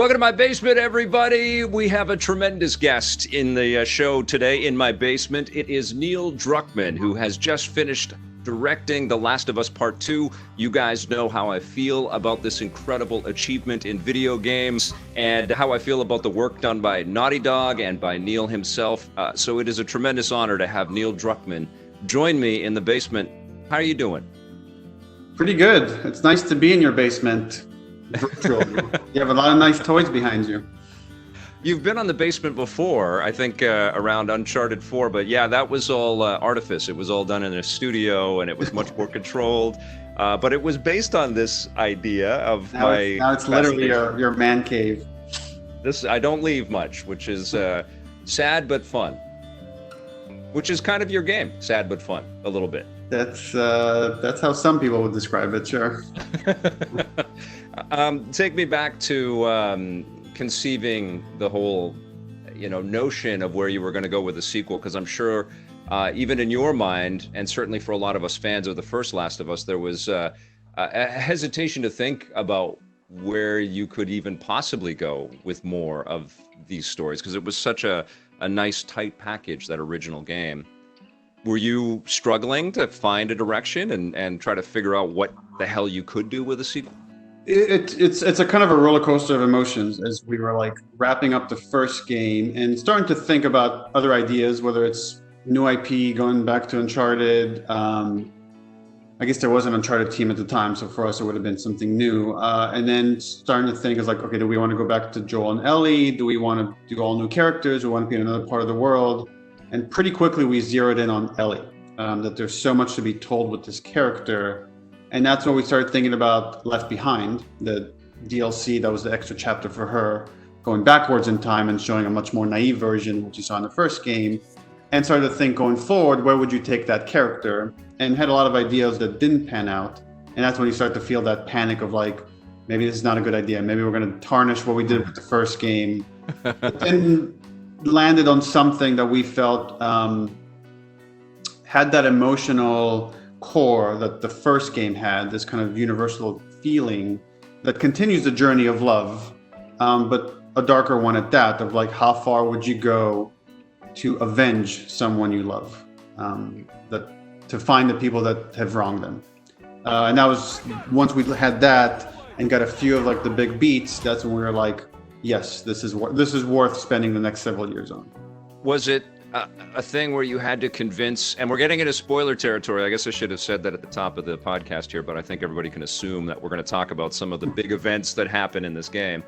Welcome to my basement, everybody. We have a tremendous guest in the show today in my basement. It is Neil Druckmann, who has just finished directing The Last of Us Part 2. You guys know how I feel about this incredible achievement in video games and how I feel about the work done by Naughty Dog and by Neil himself. So it is a tremendous honor to have Neil Druckmann join me in the basement. How are you doing? Pretty good. It's nice to be in your basement. Virtually. You have a lot of nice toys behind you. You've been on the basement before, I think around Uncharted 4, but yeah, that was all artifice. It was all done in a studio and it was much more controlled. But it was based on this idea of now it's literally your man cave. I don't leave much, which is sad but fun. Which is kind of your game, sad but fun, a little bit. That's how some people would describe it, sure. Take me back to conceiving the whole, notion of where you were going to go with the sequel, because I'm sure even in your mind, and certainly for a lot of us fans of the first Last of Us, there was a hesitation to think about where you could even possibly go with more of these stories, because it was such a nice, tight package, that original game. Were you struggling to find a direction and try to figure out what the hell you could do with a sequel? It's a kind of a roller coaster of emotions as we were like wrapping up the first game and starting to think about other ideas, whether it's new IP, going back to Uncharted. I guess there was an Uncharted team at the time, so for us it would have been something new. And then starting to think is like, okay, do we want to go back to Joel and Ellie? Do we want to do all new characters? Do we want to be in another part of the world? And pretty quickly we zeroed in on Ellie, that there's so much to be told with this character. And that's when we started thinking about Left Behind, the DLC that was the extra chapter for her, going backwards in time and showing a much more naive version, which you saw in the first game. And started to think going forward, where would you take that character? And had a lot of ideas that didn't pan out. And that's when you start to feel that panic of like, maybe this is not a good idea. Maybe we're going to tarnish what we did with the first game. But then landed on something that we felt had that emotional core that the first game had, this kind of universal feeling that continues the journey of love, but a darker one at that, of like, how far would you go to avenge someone you love, to find the people that have wronged them. And that was, once we had that and got a few of like the big beats, that's when we were like, yes, this is worth spending the next several years on. Was it a thing where you had to convince, and we're getting into spoiler territory, I guess I should have said that at the top of the podcast here, but I think everybody can assume that we're going to talk about some of the big events that happen in this game.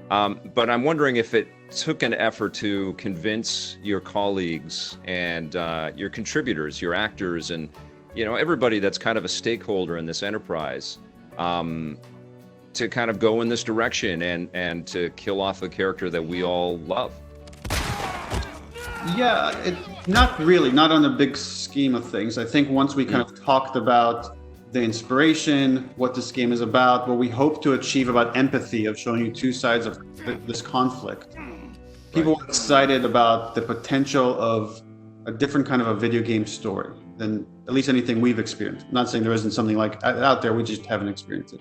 But I'm wondering if it took an effort to convince your colleagues and your contributors, your actors, and everybody that's kind of a stakeholder in this enterprise, to kind of go in this direction and to kill off a character that we all love. Yeah, not really, not on the big scheme of things. I think once we kind of talked about the inspiration, what this game is about, what we hope to achieve about empathy, of showing you two sides of this conflict, people were excited about the potential of a different kind of a video game story than at least anything we've experienced. I'm not saying there isn't something like out there, we just haven't experienced it.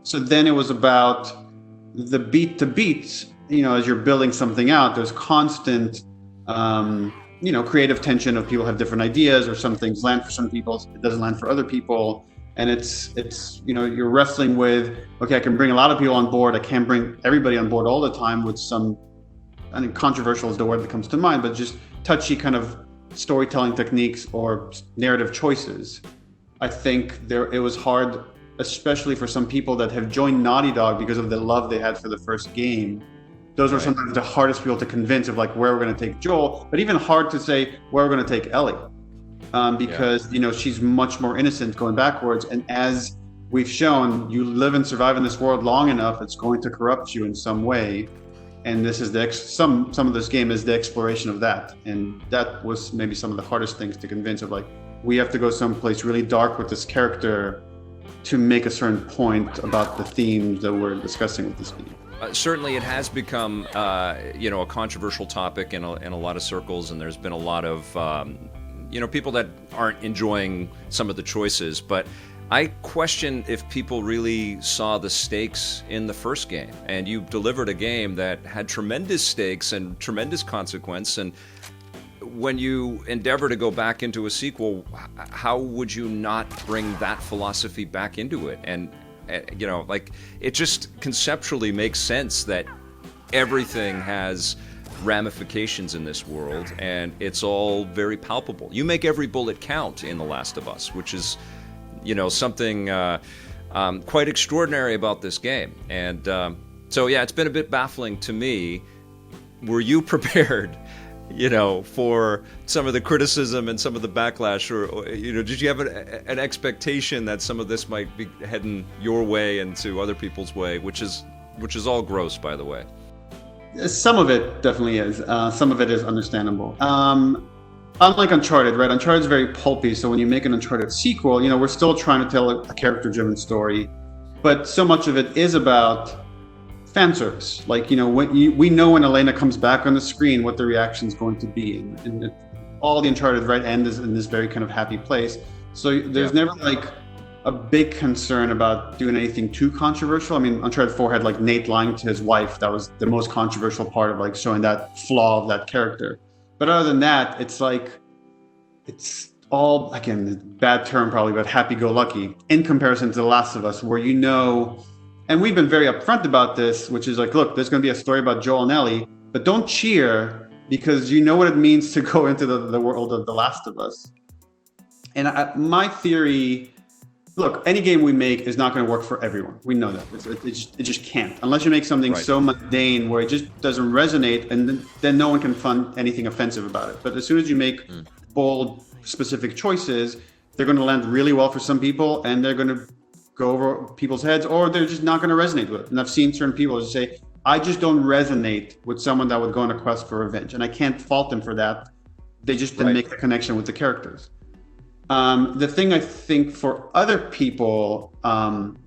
So then it was about the beat to beat. As you're building something out, there's constant, creative tension of people have different ideas, or some things land for some people, it doesn't land for other people. And it's you're wrestling with, okay, I can bring a lot of people on board. I can't bring everybody on board all the time with some, I think controversial is the word that comes to mind, but just touchy kind of storytelling techniques or narrative choices. I think it was hard, especially for some people that have joined Naughty Dog because of the love they had for the first game. Those were sometimes the hardest people to convince of like where we're going to take Joel, but even hard to say where we're going to take Ellie, because she's much more innocent going backwards. And as we've shown, you live and survive in this world long enough, it's going to corrupt you in some way. And this is some of this game is the exploration of that. And that was maybe some of the hardest things to convince of, like, we have to go someplace really dark with this character to make a certain point about the themes that we're discussing with this game. Certainly it has become, a controversial topic in a lot of circles, and there's been a lot of, people that aren't enjoying some of the choices. But I question if people really saw the stakes in the first game, and you delivered a game that had tremendous stakes and tremendous consequence. And when you endeavor to go back into a sequel, how would you not bring that philosophy back into it? And you know, like, it just conceptually makes sense that everything has ramifications in this world, and it's all very palpable. You make every bullet count in The Last of Us, which is, you know, something quite extraordinary about this game. And so, yeah, it's been a bit baffling to me. Were you prepared, you know, for some of the criticism and some of the backlash, or you know, did you have an expectation that some of this might be heading your way and to other people's way, which is all gross, by the way? Some of it definitely is. Some of it is understandable. Unlike Uncharted, right? Uncharted is very pulpy, so when you make an Uncharted sequel, you know, we're still trying to tell a character-driven story, but so much of it is about fan service. Like, you know, we know when Elena comes back on the screen what the reaction is going to be, and all the Uncharted right end is in this very kind of happy place. So there's never like a big concern about doing anything too controversial. I mean, Uncharted 4 had like Nate lying to his wife. That was the most controversial part of like showing that flaw of that character. But other than that, it's like, it's all, again, bad term probably, but happy-go-lucky in comparison to The Last of Us, where you know, and we've been very upfront about this, which is like, look, there's going to be a story about Joel and Ellie, but don't cheer because you know what it means to go into the world of The Last of Us. And my theory, look, any game we make is not going to work for everyone. We know that. It just can't. Unless you make something so mundane where it just doesn't resonate, and then no one can find anything offensive about it. But as soon as you make bold, specific choices, they're going to land really well for some people, and they're going to go over people's heads, or they're just not going to resonate with it. And I've seen certain people just say, I just don't resonate with someone that would go on a quest for revenge. And I can't fault them for that. They just didn't make the connection with the characters. The thing I think for other people,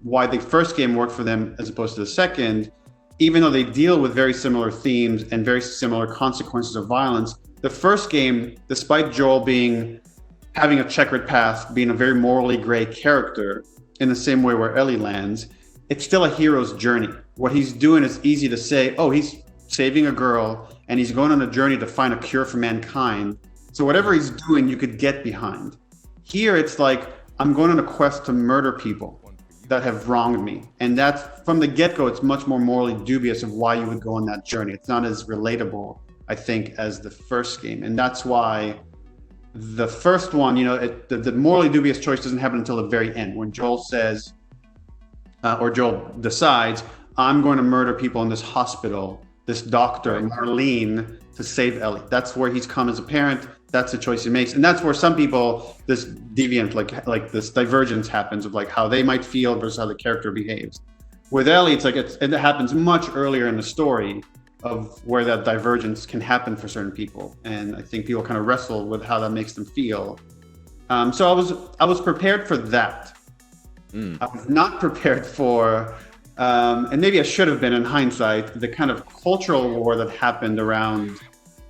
why the first game worked for them as opposed to the second, even though they deal with very similar themes and very similar consequences of violence, the first game, despite Joel having a checkered past, being a very morally gray character in the same way where Ellie lands, it's still a hero's journey. What he's doing is easy to say, oh, he's saving a girl and he's going on a journey to find a cure for mankind. So whatever he's doing, you could get behind. Here, it's like, I'm going on a quest to murder people that have wronged me. And that's, from the get-go, it's much more morally dubious of why you would go on that journey. It's not as relatable, I think, as the first game. And that's why the first one, you know, the morally dubious choice doesn't happen until the very end, when Joel says, or Joel decides, I'm going to murder people in this hospital, this doctor, Marlene, to save Ellie. That's where he's come as a parent. That's the choice he makes. And that's where some people, this deviant, like this divergence happens of like how they might feel versus how the character behaves. With Ellie, it's like it happens much earlier in the story of where that divergence can happen for certain people. And I think people kind of wrestle with how that makes them feel. So I was prepared for that. I was not prepared for, and maybe I should have been in hindsight, the kind of cultural war that happened around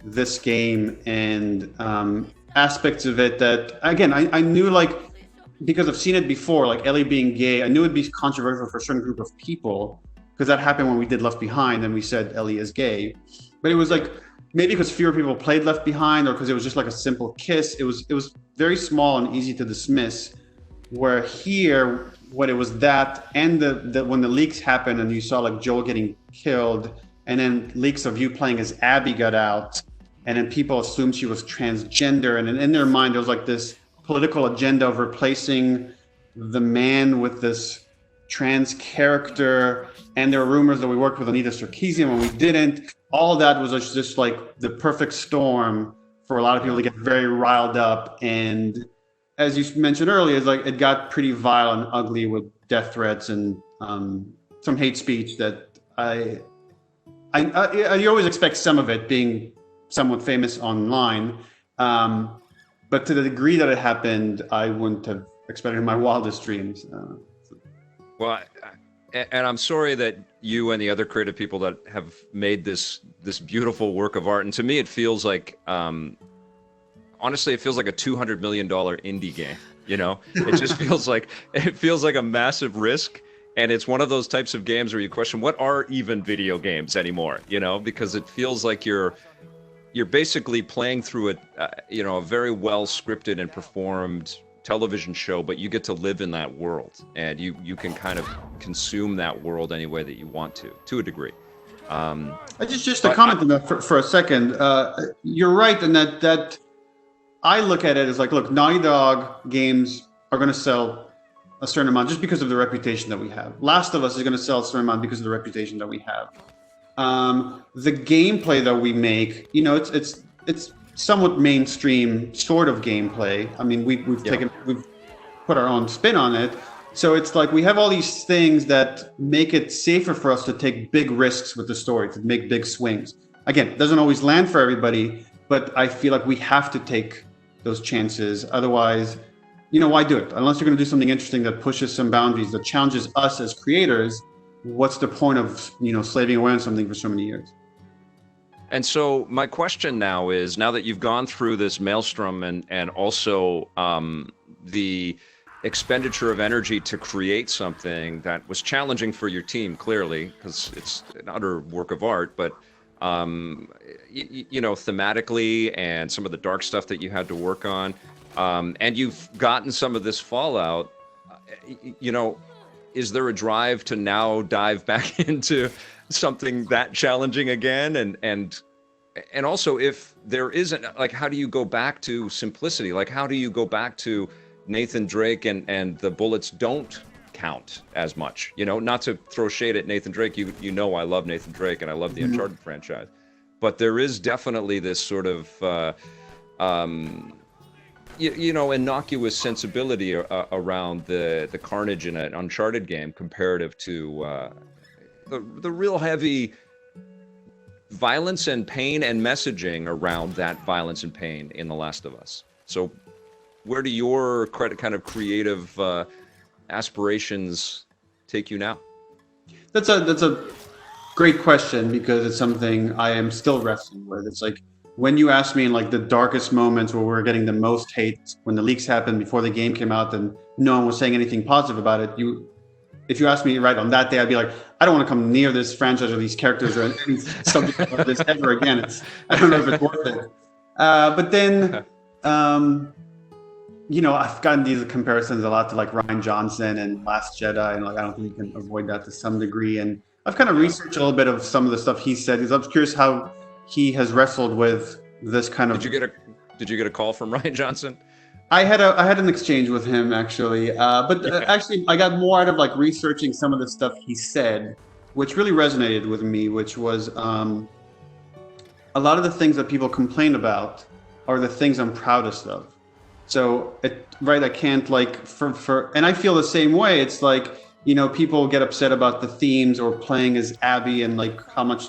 this game and aspects of it that, again, I knew, like, because I've seen it before, like Ellie being gay, I knew it'd be controversial for a certain group of people, because that happened when we did Left Behind and we said Ellie is gay. But it was like, maybe because fewer people played Left Behind, or because it was just like a simple kiss. It was very small and easy to dismiss. Where here, when it was that, and when the leaks happened and you saw like Joel getting killed, and then leaks of you playing as Abby got out, and then people assumed she was transgender, and in their mind there was like this political agenda of replacing the man with this trans character, and there were rumors that we worked with Anita Sarkeesian when we didn't. All that was just like the perfect storm for a lot of people to get very riled up. And as you mentioned earlier, it's like it got pretty vile and ugly with death threats and some hate speech that you always expect some of it being somewhat famous online. But to the degree that it happened, I wouldn't have expected in my wildest dreams. Well, and I'm sorry that you and the other creative people that have made this beautiful work of art, and to me it feels like, honestly, it feels like a $200 million indie game. You know, it just feels like a massive risk. And it's one of those types of games where you question, what are even video games anymore? You know, because it feels like you're basically playing through a very well scripted and performed television show, but you get to live in that world, and you can kind of consume that world any way that you want to a degree. Just to comment on that for a second. You're right in that I look at it as like, look, Naughty Dog games are going to sell a certain amount just because of the reputation that we have. Last of Us is going to sell a certain amount because of the reputation that we have. The gameplay that we make, it's somewhat mainstream sort of gameplay. I mean, we've put our own spin on it. So it's like we have all these things that make it safer for us to take big risks with the story, to make big swings. Again, it doesn't always land for everybody, but I feel like we have to take those chances. Otherwise, why do it? Unless you're going to do something interesting that pushes some boundaries, that challenges us as creators, what's the point of, slaving away on something for so many years? And so my question now is, now that you've gone through this maelstrom and also the expenditure of energy to create something that was challenging for your team, clearly, because it's an utter work of art, but thematically and some of the dark stuff that you had to work on, and you've gotten some of this fallout, is there a drive to now dive back into something that challenging again? And also, if there isn't, like, how do you go back to simplicity? Like, how do you go back to Nathan Drake and the bullets don't count as much? Not to throw shade at Nathan Drake. I love Nathan Drake and I love the Uncharted franchise, but there is definitely this sort of innocuous sensibility around the carnage in an Uncharted game comparative to the real heavy violence and pain and messaging around that violence and pain in The Last of Us. So where do your kind of creative aspirations take you now? That's a great question, because it's something I am still wrestling with. It's like, when you ask me in like the darkest moments where we're getting the most hate, when the leaks happened before the game came out and no one was saying anything positive about it, if you ask me right on that day, I'd be like, I don't want to come near this franchise or these characters or any subject of this ever again. I don't know if it's worth it. But then, I've gotten these comparisons a lot to like Rian Johnson and Last Jedi, and like I don't think you can avoid that to some degree. And I've kind of researched a little bit of some of the stuff he said, because I'm curious how he has wrestled with this kind of. Did you get a call from Rian Johnson? I had an exchange with him actually, actually I got more out of like researching some of the stuff he said, which really resonated with me, which was a lot of the things that people complain about are the things I'm proudest of. So I can't like and I feel the same way. It's like, people get upset about the themes or playing as Abby and like how much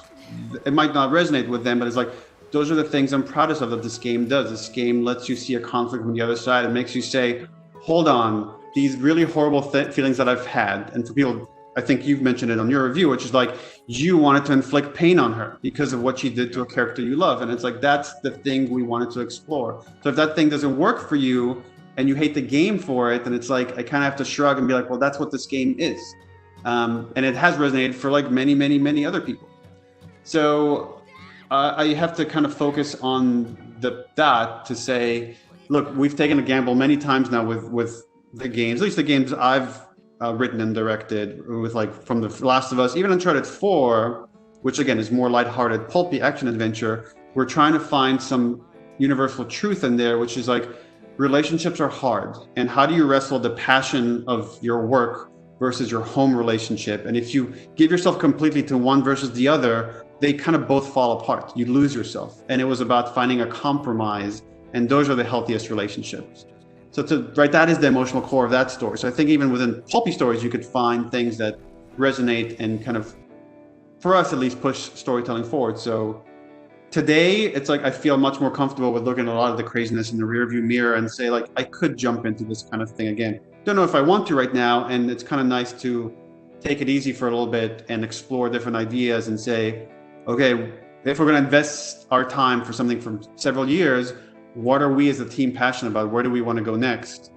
it might not resonate with them, but it's like, those are the things I'm proudest of that this game does. This game lets you see a conflict from the other side. It makes you say, hold on, these really horrible feelings that I've had. And for people, I think you've mentioned it on your review, which is like, you wanted to inflict pain on her because of what she did to a character you love. And it's like, that's the thing we wanted to explore. So if that thing doesn't work for you and you hate the game for it, then it's like, I kind of have to shrug and be like, well, that's what this game is. And it has resonated for like many, many, many other people. So I have to kind of focus on that to say, look, we've taken a gamble many times now with the games, at least the games I've written and directed, with like from The Last of Us, even Uncharted 4, which again is more lighthearted, pulpy action adventure. We're trying to find some universal truth in there, which is like, relationships are hard. And how do you wrestle the passion of your work versus your home relationship? And if you give yourself completely to one versus the other, they kind of both fall apart. You lose yourself. And it was about finding a compromise. And those are the healthiest relationships. So that is the emotional core of that story. So I think even within pulpy stories, you could find things that resonate and kind of, for us at least, push storytelling forward. So today, it's like I feel much more comfortable with looking at a lot of the craziness in the rearview mirror and say, like, I could jump into this kind of thing again. Don't know if I want to right now. And it's kind of nice to take it easy for a little bit and explore different ideas and say, okay, if we're going to invest our time for something from several years, what are we as a team passionate about? Where do we want to go next?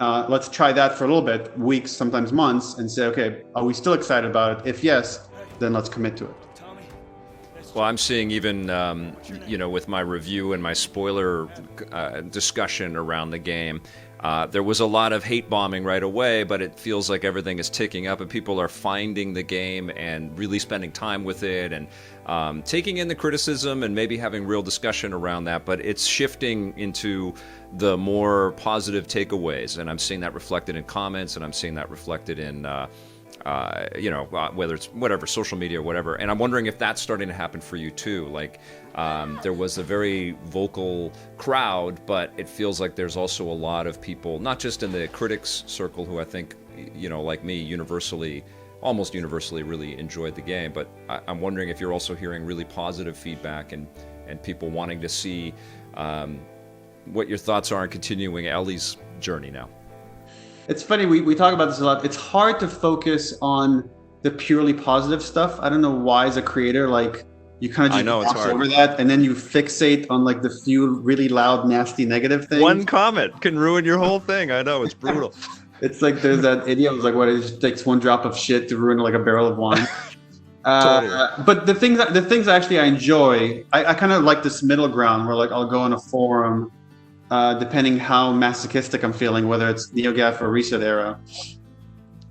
let's try that for a little bit, weeks, sometimes months, and say, okay, are we still excited about it? If yes, then let's commit to it. Well, I'm seeing even, with my review and my spoiler discussion around the game, there was a lot of hate bombing right away, but it feels like everything is ticking up and people are finding the game and really spending time with it and taking in the criticism and maybe having real discussion around that. But it's shifting into the more positive takeaways, and I'm seeing that reflected in comments, and I'm seeing that reflected in whether it's whatever, social media or whatever. And I'm wondering if that's starting to happen for you too. Like, there was a very vocal crowd, but it feels like there's also a lot of people, not just in the critics circle, who I think, like me, almost universally really enjoyed the game. But I'm wondering if you're also hearing really positive feedback and people wanting to see what your thoughts are on continuing Ellie's journey now. It's funny, we talk about this a lot. It's hard to focus on the purely positive stuff. I don't know why, as a creator, like, you kind of just gloss over that, and then you fixate on like the few really loud, nasty, negative things. One comment can ruin your whole thing. I know, it's brutal. It's like there's that idiom, it's like, what, it just takes one drop of shit to ruin like a barrel of wine. Totally. But the things actually I enjoy, I kind of like this middle ground where, like, I'll go on a forum, depending how masochistic I'm feeling, whether it's NeoGAF or Reset Era,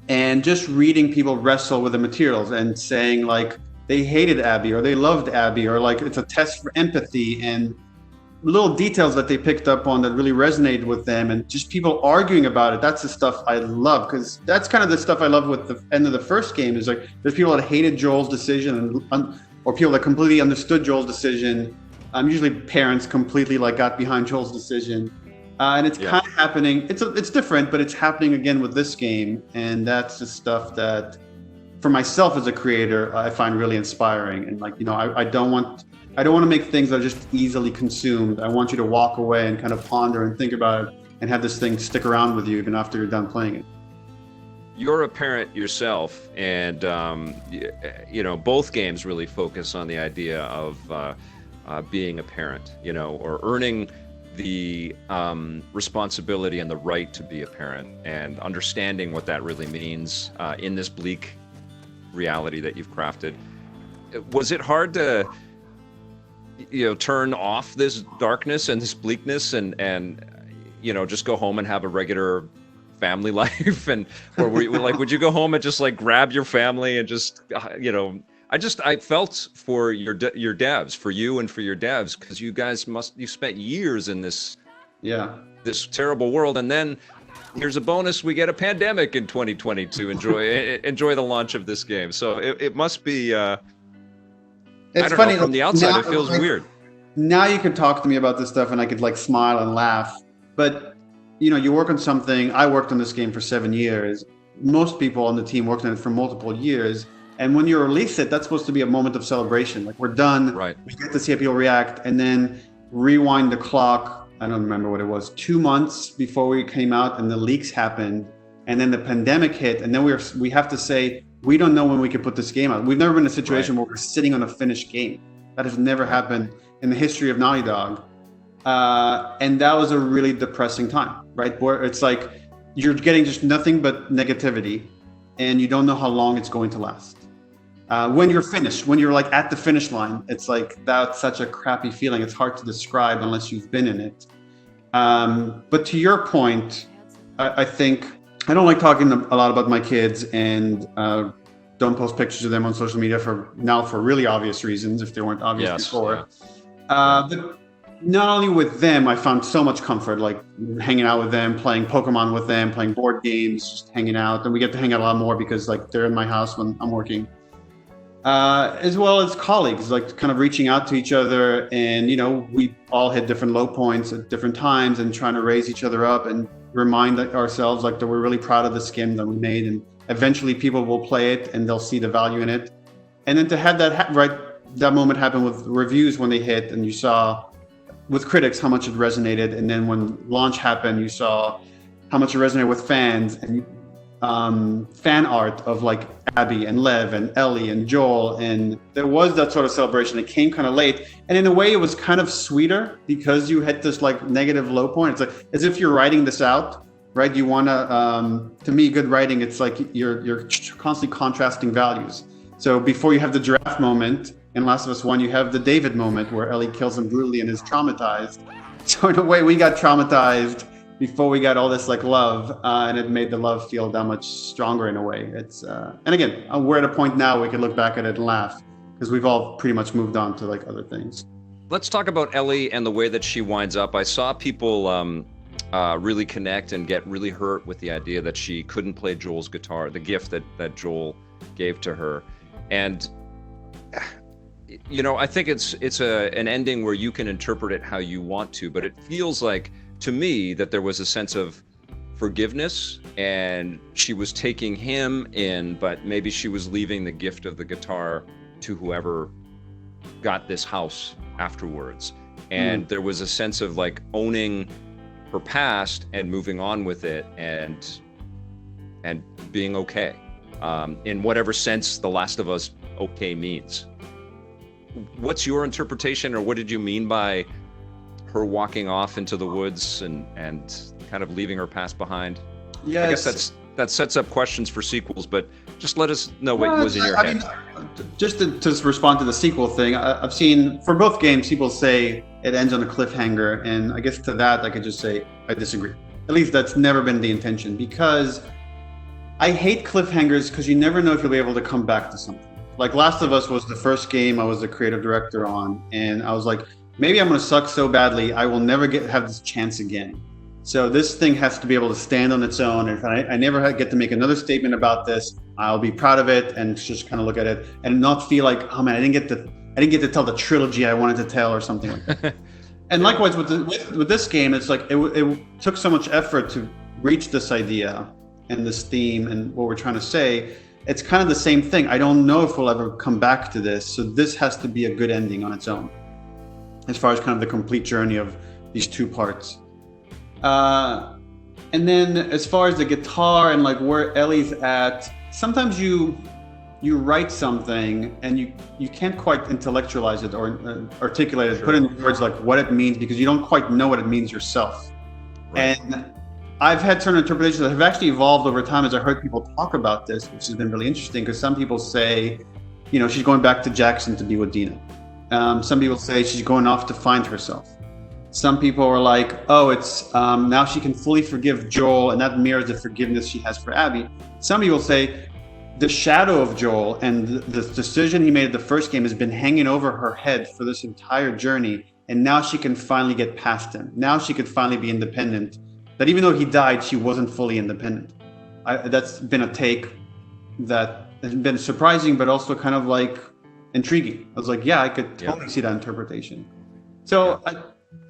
and just reading people wrestle with the materials and saying, like, they hated Abby or they loved Abby, or like it's a test for empathy, and little details that they picked up on that really resonated with them, and just people arguing about it. That's the stuff I love, because that's kind of the stuff I love with the end of the first game. Is like, there's people that hated Joel's decision, or people that completely understood Joel's decision. Usually parents completely like got behind Joel's decision, and it's kind of happening. It's different, but it's happening again with this game, and that's the stuff that, for myself as a creator, I find really inspiring. And like, I don't want to make things that are just easily consumed. I want you to walk away and kind of ponder and think about it, and have this thing stick around with you even after you're done playing it. You're a parent yourself, and both games really focus on the idea of being a parent, or earning the responsibility and the right to be a parent, and understanding what that really means in this bleak reality that you've crafted. Was it hard to turn off this darkness and this bleakness and just go home and have a regular family life? Or would you go home and just like grab your family and just I felt for your devs, for you and for your devs, because you guys you spent years in this terrible world, and then here's a bonus: we get a pandemic in 2020 to enjoy the launch of this game. So it must be. It's funny, from the outside, it feels weird. Now you could talk to me about this stuff, and I could like smile and laugh. But you work on something. I worked on this game for 7 years. Most people on the team worked on it for multiple years. And when you release it, that's supposed to be a moment of celebration. Like, we're done. Right. We get to see how people react, and then rewind the clock. I don't remember what it was. 2 months before we came out, and the leaks happened, and then the pandemic hit, and then we have to say, we don't know when we could put this game out. We've never been in a situation where we're sitting on a finished game. That has never happened in the history of Naughty Dog. And that was a really depressing time, right? Where it's like you're getting just nothing but negativity, and you don't know how long it's going to last. When you're finished, when you're like at the finish line, it's like, that's such a crappy feeling. It's hard to describe unless you've been in it. But to your point, I think I don't like talking a lot about my kids, and don't post pictures of them on social media for really obvious reasons, if they weren't obvious before. But not only with them, I found so much comfort, like hanging out with them, playing Pokemon with them, playing board games, just hanging out. And we get to hang out a lot more because like they're in my house when I'm working. As well as colleagues, like kind of reaching out to each other, and we all hit different low points at different times, and trying to raise each other up and remind ourselves like that we're really proud of this game that we made, and eventually people will play it and they'll see the value in it. And then to have that moment happen with reviews when they hit, and you saw with critics how much it resonated, and then when launch happened, you saw how much it resonated with fans, and fan art of like Abby and Lev and Ellie and Joel, and there was that sort of celebration. It came kind of late, and in a way it was kind of sweeter because you hit this like negative low point. It's like as if you're writing this out right? You want to me, good writing, it's like you're constantly contrasting values. So before you have the giraffe moment in Last of Us 1, you have the David moment where Ellie kills him brutally and is traumatized. So in a way, we got traumatized before we got all this like love, and it made the love feel that much stronger in a way. It's and again, we're at a point now we can look back at it and laugh because we've all pretty much moved on to like other things. Let's talk about Ellie and the way that she winds up. I saw people really connect and get really hurt with the idea that she couldn't play Joel's guitar, the gift that Joel gave to her. And you know, I think it's an ending where you can interpret it how you want to, but it feels like to me that there was a sense of forgiveness and she was taking him in, but maybe she was leaving the gift of the guitar to whoever got this house afterwards. And there was a sense of like owning her past and moving on with it and being okay, in whatever sense The Last of Us okay means. What's your interpretation, or what did you mean by her walking off into the woods and kind of leaving her past behind? Yeah, I guess that sets up questions for sequels, but just let us know what was in your head. Just to respond to the sequel thing, I've seen for both games people say it ends on a cliffhanger, and I guess to that I could just say I disagree. At least that's never been the intention, because I hate cliffhangers because you never know if you'll be able to come back to something. Like Last of Us was the first game I was the creative director on, and I was like, maybe I'm going to suck so badly I will never have this chance again. So this thing has to be able to stand on its own. And if I never get to make another statement about this, I'll be proud of it and just kind of look at it and not feel like, oh man, I didn't get to tell the trilogy I wanted to tell or something like that. And likewise with this game, it's like it took so much effort to reach this idea and this theme and what we're trying to say. It's kind of the same thing. I don't know if we'll ever come back to this. So this has to be a good ending on its own, as far as kind of the complete journey of these two parts. And then as far as the guitar and like where Ellie's at, sometimes you write something and you can't quite intellectualize it or articulate it, sure, put it in words like what it means, because you don't quite know what it means yourself. Right. And I've had certain interpretations that have actually evolved over time as I heard people talk about this, which has been really interesting, because some people say, you know, she's going back to Jackson to be with Dina. Some people say she's going off to find herself. Some people are like, oh, it's now she can fully forgive Joel, and that mirrors the forgiveness she has for Abby. Some people say the shadow of Joel and the decision he made at the first game has been hanging over her head for this entire journey, and now she can finally get past him. Now she could finally be independent. That even though he died, she wasn't fully independent. That's been a take that has been surprising, but also kind of like intriguing. I was like, yeah, I could totally see that interpretation. So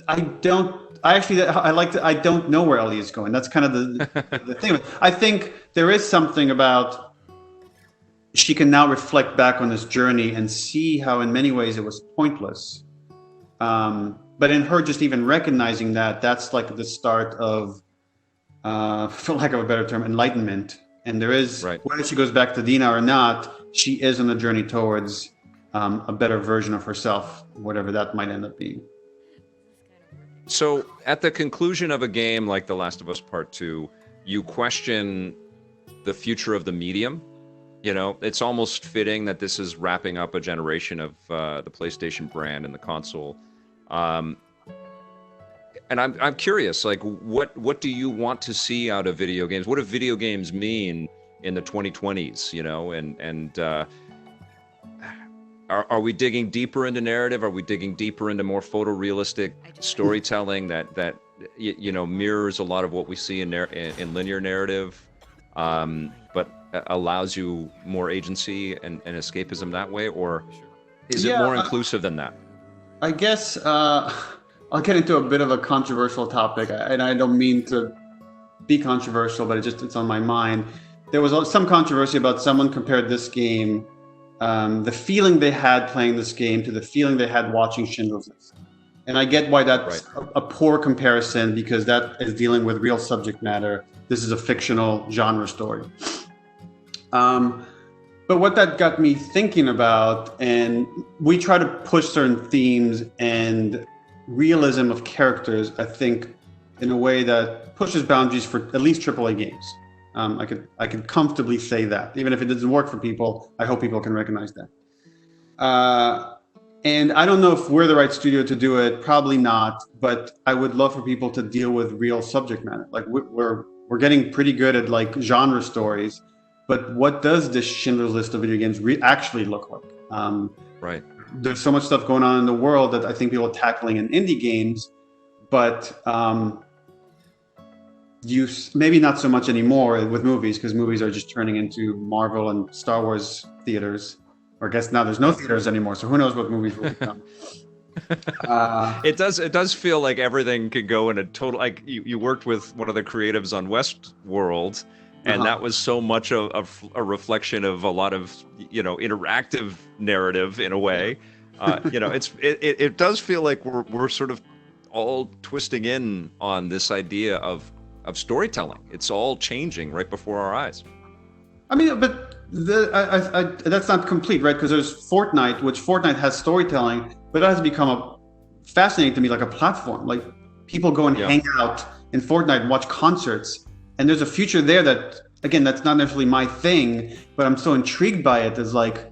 I don't know where Ellie is going. That's kind of the thing. I think there is something about she can now reflect back on this journey and see how in many ways it was pointless. But in her just even recognizing that, that's like the start of, for lack of a better term, enlightenment. And there is, whether she goes back to Dina or not, she is on a journey towards a better version of herself, whatever that might end up being. So at the conclusion of a game like The Last of Us Part 2, you question the future of the medium. You know, it's almost fitting that this is wrapping up a generation of the PlayStation brand and the console. And I'm curious, like, what do you want to see out of video games? What do video games mean in the 2020s? You know, and are we digging deeper into narrative? Are we digging deeper into more photorealistic storytelling that you know mirrors a lot of what we see in linear narrative, but allows you more agency and escapism that way, or is it more inclusive than that? I guess I'll get into a bit of a controversial topic, and I don't mean to be controversial, but it's on my mind. There was some controversy about someone compared this game, the feeling they had playing this game to the feeling they had watching Schindler's List. And I get why that's a poor comparison, because that is dealing with real subject matter. This is a fictional genre story. But what that got me thinking about, and we try to push certain themes and realism of characters, I think in a way that pushes boundaries for at least AAA games. I could comfortably say that, even if it doesn't work for people. I hope people can recognize that. And I don't know if we're the right studio to do it. Probably not. But I would love for people to deal with real subject matter. Like we're getting pretty good at like genre stories, but what does this Schindler's List of video games actually look like? Right. There's so much stuff going on in the world that I think people are tackling in indie games, but maybe not so much anymore with movies, because movies are just turning into Marvel and Star Wars theaters. Or I guess now there's no theaters anymore, so who knows what movies will become. It does feel like everything could go in a total, like you worked with one of the creatives on Westworld, and that was so much of a reflection of a lot of, interactive narrative in a way. It does feel like we're sort of all twisting in on this idea of storytelling. It's all changing right before our eyes. I mean, but that's not complete, right? Because there's Fortnite, which Fortnite has storytelling, but that has become fascinating to me, like a platform. Like people go and hang out in Fortnite and watch concerts, and there's a future there that, again, that's not necessarily my thing, but I'm so intrigued by it. As like,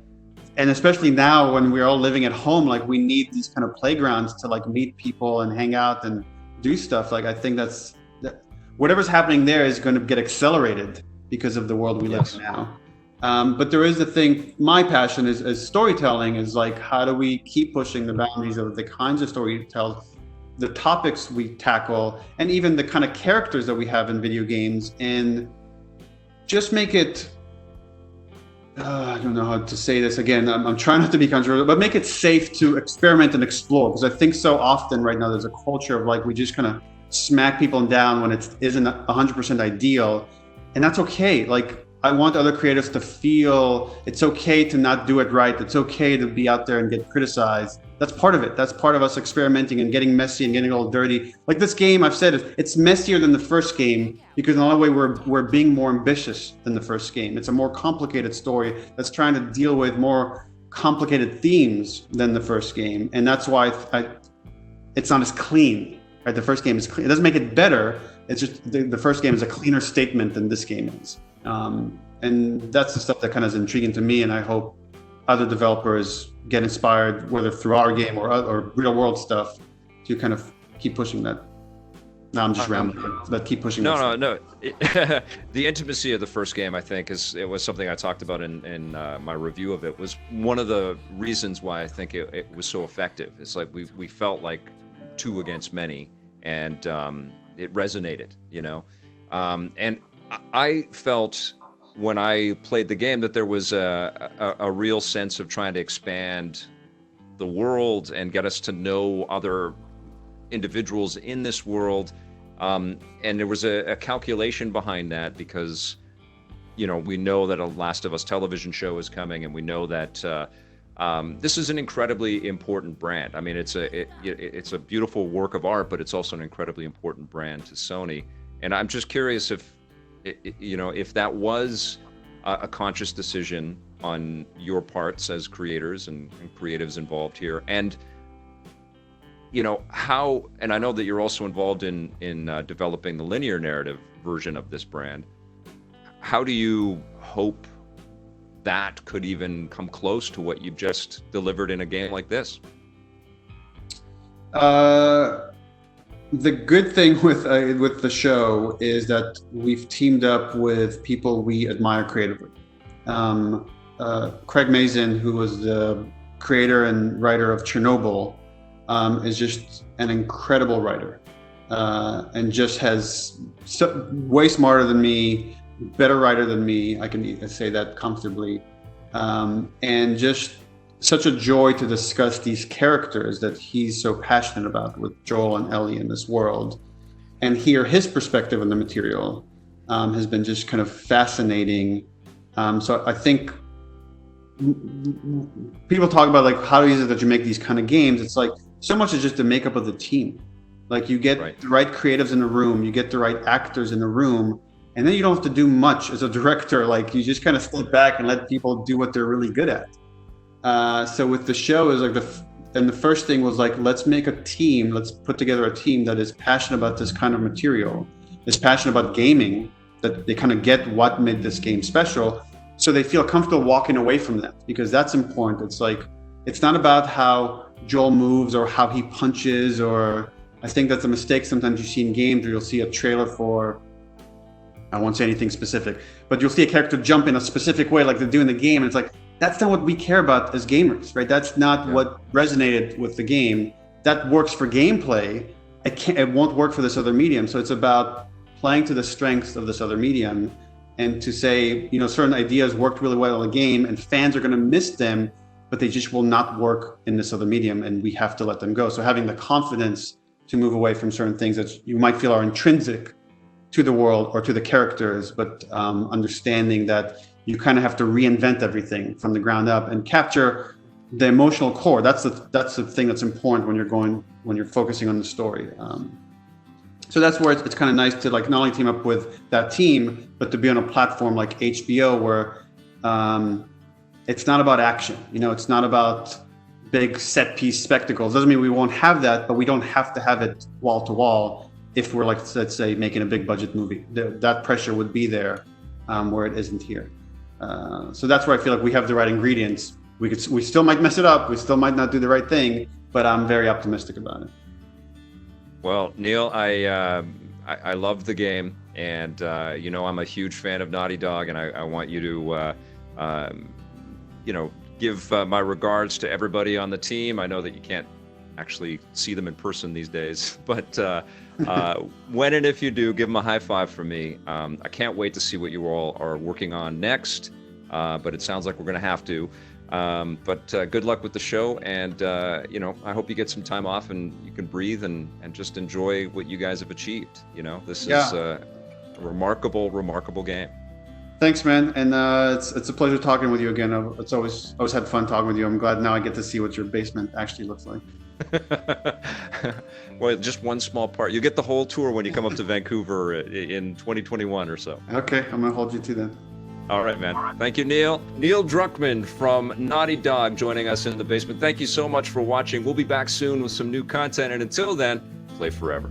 and especially now when we're all living at home, like we need these kind of playgrounds to like meet people and hang out and do stuff. Like I think that whatever's happening there is going to get accelerated because of the world we live in now. But there is the thing, my passion is storytelling, is like, how do we keep pushing the boundaries of the kinds of story we tell, the topics we tackle, and even the kind of characters that we have in video games, and just make it, I don't know how to say this again, I'm trying not to be controversial, but make it safe to experiment and explore. Because I think so often right now there's a culture of like, we just kind of smack people down when it isn't 100% ideal. And that's okay. Like, I want other creators to feel it's okay to not do it right. It's okay to be out there and get criticized. That's part of it. That's part of us experimenting and getting messy and getting all dirty. Like this game, I've said it's messier than the first game because in a lot of ways we're being more ambitious than the first game. It's a more complicated story that's trying to deal with more complicated themes than the first game. And that's why it's not as clean. Right? The first game is clean. It doesn't make it better. It's just the first game is a cleaner statement than this game is. And that's the stuff that kind of is intriguing to me. And I hope other developers get inspired, whether through our game or real world stuff, to kind of keep pushing that. Now I'm just rambling, but keep pushing. No. The intimacy of the first game, I think, it was something I talked about in my review of it. Was one of the reasons why I think it was so effective. It's like we felt like two against many, and it resonated, and I felt when I played the game that there was a real sense of trying to expand the world and get us to know other individuals in this world, and there was a calculation behind that because we know that a Last of Us television show is coming, and we know that this is an incredibly important brand. I mean, it's a beautiful work of art, but it's also an incredibly important brand to Sony. And I'm just curious if that was a conscious decision on your parts as creators and creatives involved here, and how. And I know that you're also involved in developing the linear narrative version of this brand. How do you hope that could even come close to what you've just delivered in a game like this? The good thing with the show is that we've teamed up with people we admire creatively. Craig Mazin, who was the creator and writer of Chernobyl, is just an incredible writer, and just has way smarter than me, better writer than me. I can say that comfortably, and just such a joy to discuss these characters that he's so passionate about with Joel and Ellie in this world, and hear his perspective on the material has been just kind of fascinating. So I think people talk about like how is it that you make these kind of games? It's like so much is just the makeup of the team. Like you get the right creatives in the room, you get the right actors in the room, and then you don't have to do much as a director. Like you just kind of step back and let people do what they're really good at. So with the show is like And the first thing was like, let's make a team, let's put together a team that is passionate about this kind of material, is passionate about gaming, that they kind of get what made this game special, so they feel comfortable walking away from that, because that's important. It's like, it's not about how Joel moves or how he punches, or I think that's a mistake sometimes you see in games where you'll see a trailer for, I won't say anything specific, but you'll see a character jump in a specific way like they do in the game, and it's like, that's not what we care about as gamers, right? That's not what resonated with the game. That works for gameplay. It won't work for this other medium. So it's about playing to the strengths of this other medium, and to say, you know, certain ideas worked really well in the game and fans are going to miss them, but they just will not work in this other medium, and we have to let them go. So having the confidence to move away from certain things that you might feel are intrinsic to the world or to the characters, but understanding that you kind of have to reinvent everything from the ground up and capture the emotional core. That's the thing that's important when you're focusing on the story. So that's where it's kind of nice to like not only team up with that team, but to be on a platform like HBO where it's not about action. You know, it's not about big set piece spectacles. Doesn't mean we won't have that, but we don't have to have it wall to wall if we're like, let's say, making a big budget movie. That pressure would be there where it isn't here. So that's where I feel like we have the right ingredients. We still might mess it up. We still might not do the right thing, but I'm very optimistic about it. Well, Neil, I loved the game, and you know, I'm a huge fan of Naughty Dog, and I want you to you know, give my regards to everybody on the team. I know that you can't actually see them in person these days, but when and if you do, give them a high five from me. I can't wait to see what you all are working on next, but it sounds like we're going to have to. But good luck with the show, and you know, I hope you get some time off and you can breathe and just enjoy what you guys have achieved. You know, this is a remarkable game. Thanks, man, and it's a pleasure talking with you again. It's always had fun talking with you. I'm glad now I get to see what your basement actually looks like. Well, just one small part. You get the whole tour when you come up to Vancouver in 2021 or so. Okay, I'm gonna hold you to that. All right, man. Thank you, Neil. Neil Druckmann from Naughty Dog joining us in the basement. Thank you so much for watching. We'll be back soon with some new content, and until then, play forever.